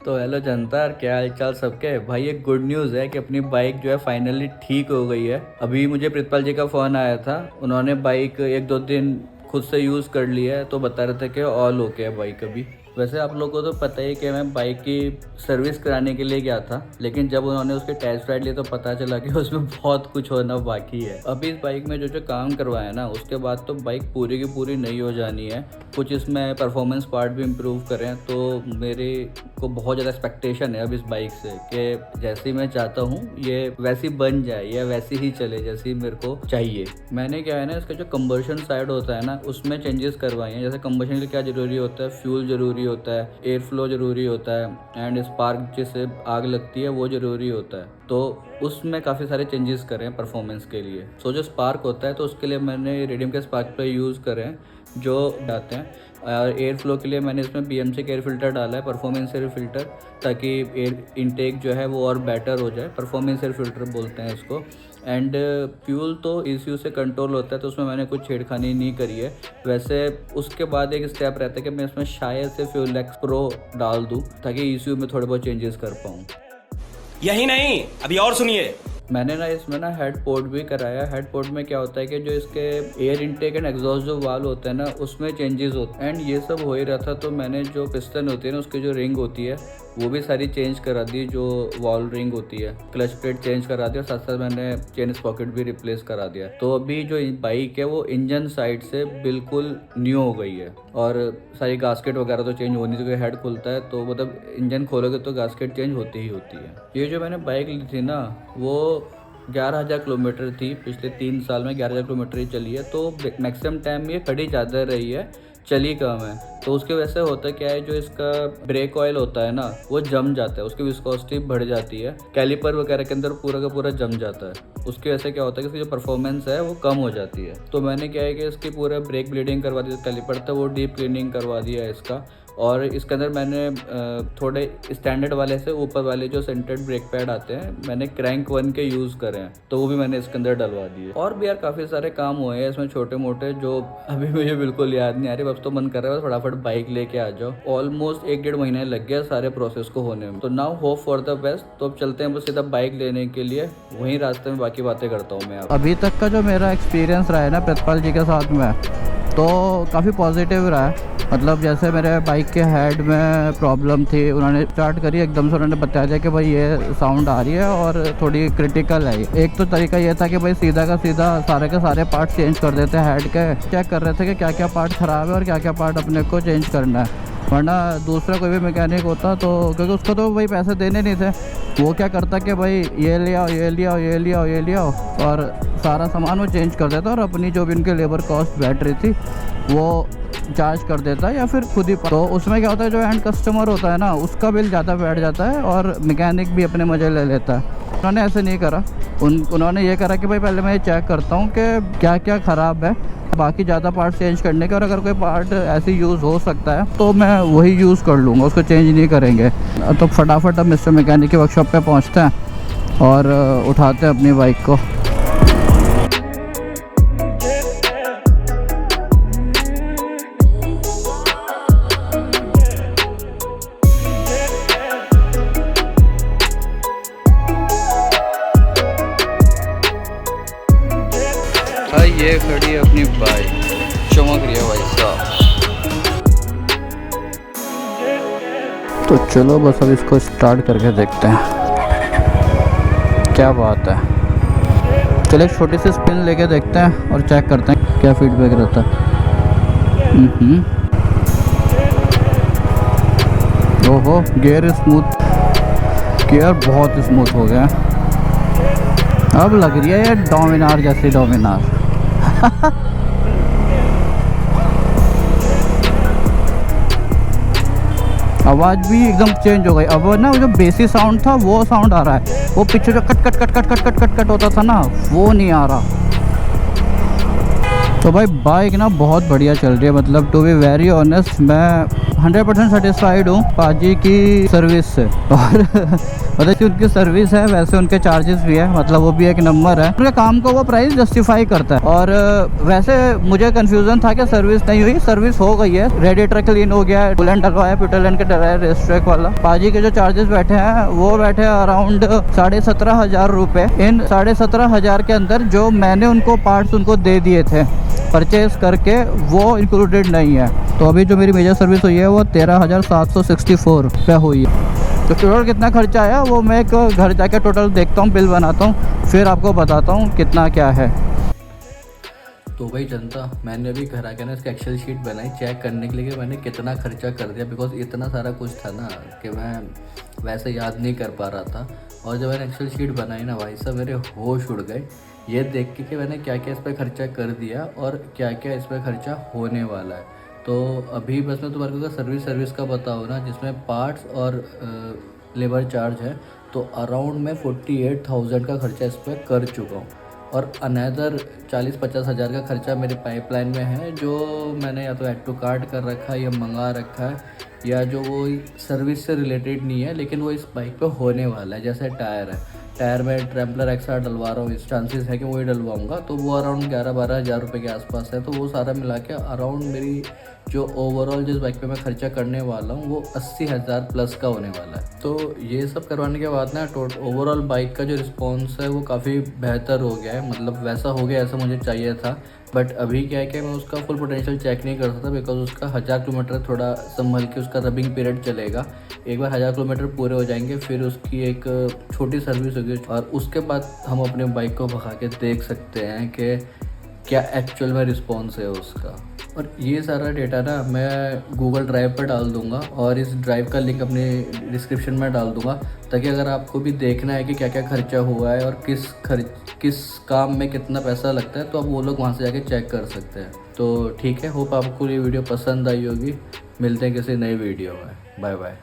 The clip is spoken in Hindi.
तो हेलो जनता, क्या हाल चाल सबके। भाई एक गुड न्यूज़ है कि अपनी बाइक जो है फाइनली ठीक हो गई है। अभी मुझे प्रितपाल जी का फ़ोन आया था, उन्होंने बाइक एक दो दिन खुद से यूज़ कर लिया है, तो बता रहे थे कि ऑल ओके है बाइक अभी। वैसे आप लोगों को तो पता ही कि मैं बाइक की सर्विस कराने के लिए गया था, लेकिन जब उन्होंने उसके टेस्ट राइड लिए तो पता चला कि उसमें बहुत कुछ होना बाकी है। अभी इस बाइक में जो जो काम करवाया ना, उसके बाद तो बाइक पूरी की पूरी नई हो जानी है। कुछ इसमें परफॉर्मेंस पार्ट भी इम्प्रूव करें, तो मेरे को बहुत ज़्यादा एक्सपेक्टेशन है अब इस बाइक से कि जैसी मैं चाहता हूँ ये वैसी बन जाए या वैसी ही चले जैसी मेरे को चाहिए। मैंने क्या है ना, इसका जो कंबर्शन साइड होता है ना, उसमें चेंजेस करवाए हैं। जैसे कंबर्शन के लिए क्या ज़रूरी होता है, फ्यूल ज़रूरी होता है, एयर फ्लो ज़रूरी होता है, एंड स्पार्क जिससे आग लगती है वो ज़रूरी होता है। तो उसमें काफ़ी सारे चेंजेस करें परफॉर्मेंस के लिए। सो जो स्पार्क होता है तो उसके लिए मैंने रेडियम के स्पार्क प्लग यूज़ करें जो डालते हैं। और एयर फ्लो के लिए मैंने इसमें BMC का एयर फ़िल्टर डाला है, परफॉर्मेंस एयर फ़िल्टर, ताकि एयर इनटेक जो है वो और बेटर हो जाए। परफॉर्मेंस एयर फ़िल्टर बोलते हैं इसको। एंड फ्यूल तो ECU से कंट्रोल होता है, तो उसमें मैंने कुछ छेड़खानी नहीं करी है। वैसे उसके बाद एक स्टेप रहता है कि मैं इसमें शायद से फ्यूलेक्स प्रो डाल दूँ ताकि ECU में थोड़े बहुत चेंजेस कर पाऊँ। यही नहीं, अभी और सुनिए। मैंने ना इसमें ना हेड पोर्ट भी कराया। हेड पोर्ट में क्या होता है कि जो इसके एयर इनटेक एंड एग्जॉस्ट जो वाल्व होता है ना, उसमें चेंजेस होते हैं। एंड ये सब हो ही रहा था, तो मैंने जो पिस्टन होती है ना, उसकी जो रिंग होती है वो भी सारी चेंज करा दी, जो वॉल रिंग होती है। क्लच प्लेट चेंज करा दिया, साथ साथ मैंने चेन स्पॉकेट भी रिप्लेस करा दिया। तो अभी जो बाइक है वो इंजन साइड से बिल्कुल न्यू हो गई है। और सारी गास्केट वगैरह तो चेंज होनी चाहिए। हेड खुलता है तो मतलब इंजन खोलोगे तो गास्केट चेंज होती ही होती है। ये जो मैंने बाइक ली थी ना, वो 11,000 किलोमीटर थी। पिछले 3 साल में 11,000 किलोमीटर ही चली है। तो मैक्सिमम टाइम ये खड़ी ज़्यादा रही है, चली कम है। तो उसके वजह से होता क्या है, जो इसका ब्रेक ऑयल होता है ना वो जम जाता है, उसकी विस्कोसिटी बढ़ जाती है, कैलिपर वगैरह के अंदर पूरा का पूरा जम जाता है। उसकी वजह से क्या होता है कि इसकी जो परफॉर्मेंस है वो कम हो जाती है। तो मैंने क्या है कि इसकी पूरा ब्रेक ब्लीडिंग करवा दी, कैलिपर था वो डीप क्लीनिंग करवा दिया है इसका। और इसके अंदर मैंने थोड़े स्टैंडर्ड वाले से ऊपर वाले जो सेंटर्ड ब्रेक पैड आते हैं, मैंने क्रैंक 1 के यूज़ करे हैं, तो वो भी मैंने इसके अंदर डलवा दिए। और भी यार काफ़ी सारे काम हुए हैं इसमें छोटे मोटे, जो अभी मुझे बिल्कुल याद नहीं आ रही। बस तो मन कर रहा है फटाफट बाइक लेके आ जाओ। ऑलमोस्ट 1-1.5 महीने लग गया सारे प्रोसेस को होने में। तो now hope for the best. तो अब चलते हैं बस सीधा बाइक लेने के लिए, वहीं रास्ते में बाकी बातें करता हूँ मैं। अभी तक का जो मेरा एक्सपीरियंस रहा है ना प्रितपाल जी के साथ में, तो काफ़ी पॉजिटिव रहा है। मतलब जैसे मेरे बाइक के हेड में प्रॉब्लम थी, उन्होंने स्टार्ट करी, एकदम से उन्होंने बताया था कि भाई ये साउंड आ रही है और थोड़ी क्रिटिकल है। एक तो तरीका ये था कि भाई सीधा का सीधा सारे के सारे पार्ट चेंज कर देते हैं। हेड के चेक कर रहे थे कि क्या क्या पार्ट ख़राब है और क्या क्या पार्ट अपने को चेंज करना है। वरना दूसरा कोई भी मैकेनिक होता तो, क्योंकि उसको तो भाई पैसे देने नहीं थे, वो क्या करता कि भाई ये ले आओ, ये ले आओ, ये ले आओ, ये ले आओ, और सारा सामान वो चेंज कर देता और अपनी जो भी उनकी लेबर कॉस्ट बैठ रही थी वो चार्ज कर देता या फिर खुद ही। तो उसमें क्या होता है, जो एंड कस्टमर होता है ना, उसका बिल ज़्यादा बैठ जाता है और मैकेनिक भी अपने मज़े ले लेता है। उन्होंने ऐसे नहीं करा। उन्होंने ये करा कि भाई पहले मैं ये चेक करता हूँ कि क्या क्या ख़राब है, बाकी ज़्यादा पार्ट चेंज करने के, और अगर कोई पार्ट ऐसे यूज़ हो सकता है तो मैं वही यूज़ कर लूँगा, उसको चेंज नहीं करेंगे। तो फटाफट अब मिस्टर मैकेनिक के वर्कशॉप पे पहुँचते हैं और उठाते हैं अपनी बाइक को। ये खड़ी है अपनी बाइक, चमक रही है भाई साहब। तो चलो बस अब इसको स्टार्ट करके देखते हैं क्या बात है। चलो एक छोटी सी स्पिन लेके देखते हैं और चेक करते हैं क्या फीडबैक रहता है। ओहो, गियर स्मूथ, गियर बहुत स्मूथ हो गया। अब लग रही है ये डोमिनार जैसी डोमिनार। आवाज़ भी एकदम चेंज हो गई। अब ना जो बेसी साउंड था वो साउंड आ रहा है, वो पीछे जो cut cut cut cut cut cut cut cut होता था ना, वो नहीं आ रहा। तो भाई बाइक ना बहुत बढ़िया चल रही है। मतलब टू बी वेरी ऑनेस्ट, मैं 100% सेटिस्फाइड हूँ पाजी की सर्विस से। और मतलब कि उनकी सर्विस है वैसे उनके चार्जेस भी है, मतलब वो भी एक नंबर है। उनके काम को वो प्राइस जस्टिफाई करता है। और वैसे मुझे कंफ्यूजन था कि सर्विस नहीं हुई, सर्विस हो गई है। रेडिएटर क्लीन हो गया है, कूलेंट डलवाया, प्यूटेलन के डलवाया, रेस्ट्रेक वाला। पाजी के जो चार्जेस बैठे हैं वो बैठे अराउंड 17,500 रुपये। इन 17,500 के अंदर जो मैंने उनको पार्ट्स उनको दे दिए थे परचेज करके वो इंक्लूडेड नहीं है। तो अभी जो मेरी मेजर सर्विस हुई है वो 13,764 रुपये हुई है। तो टोटल कितना खर्चा आया वो मैं एक घर जाके टोटल देखता हूँ, बिल बनाता हूँ, फिर आपको बताता हूँ कितना क्या है। तो भाई जनता, मैंने अभी घर आके ना इसका एक्सेल शीट बनाई चेक करने के लिए कि मैंने कितना खर्चा कर दिया, बिकॉज इतना सारा कुछ था ना कि मैं वैसे याद नहीं कर पा रहा था। और जब मैंने एक्सेल शीट बनाई ना भाई साहब, मेरे होश उड़ गए ये देख के कि मैंने क्या क्या इस पर खर्चा कर दिया और क्या क्या इस पर खर्चा होने वाला है। तो अभी बस मैं तुम्हारे को सर्विस का बताऊँ ना, जिसमें पार्ट्स और लेबर चार्ज है, तो अराउंड मैं 48,000 का खर्चा इस पर कर चुका हूँ। और अनदर 40-50 हज़ार का खर्चा मेरे पाइपलाइन में है, जो मैंने या तो ऐड टू कार्ट कर रखा है या मंगा रखा है, या जो वो सर्विस से रिलेटेड नहीं है लेकिन वो इस बाइक पे होने वाला है। जैसे टायर है, टायर में ट्रैम्पलर XR डलवा रहा हूँ, इस चांसेस है कि वही डलवाऊँगा, तो वो अराउंड 11-12 हज़ार रुपये के आसपास है। तो वो सारा मिला के अराउंड मेरी जो ओवरऑल जिस बाइक पे मैं खर्चा करने वाला हूँ वो 80,000 प्लस का होने वाला है। तो ये सब करवाने के बाद ना ओवरऑल बाइक का जो रिस्पॉन्स है वो काफ़ी बेहतर हो गया है, मतलब वैसा हो गया ऐसा मुझे चाहिए था। बट अभी क्या है कि मैं उसका फुल पोटेंशियल चेक नहीं कर सकता, बिकॉज उसका 1000 किलोमीटर थोड़ा संभल के उसका रबिंग पीरियड चलेगा। एक बार 1000 किलोमीटर पूरे हो जाएंगे फिर उसकी एक छोटी सर्विस होगी और उसके बाद हम अपने बाइक को भगा के देख सकते हैं कि क्या एक्चुअल में रिस्पॉन्स है उसका। और ये सारा डेटा ना मैं गूगल ड्राइव पर डाल दूंगा और इस ड्राइव का लिंक अपने डिस्क्रिप्शन में डाल दूंगा, ताकि अगर आपको भी देखना है कि क्या क्या खर्चा हुआ है और किस काम में कितना पैसा लगता है, तो आप वो लोग वहाँ से जाके चेक कर सकते हैं। तो ठीक है, होप आपको ये वीडियो पसंद आई होगी। मिलते हैं किसी नई वीडियो में। Bye bye.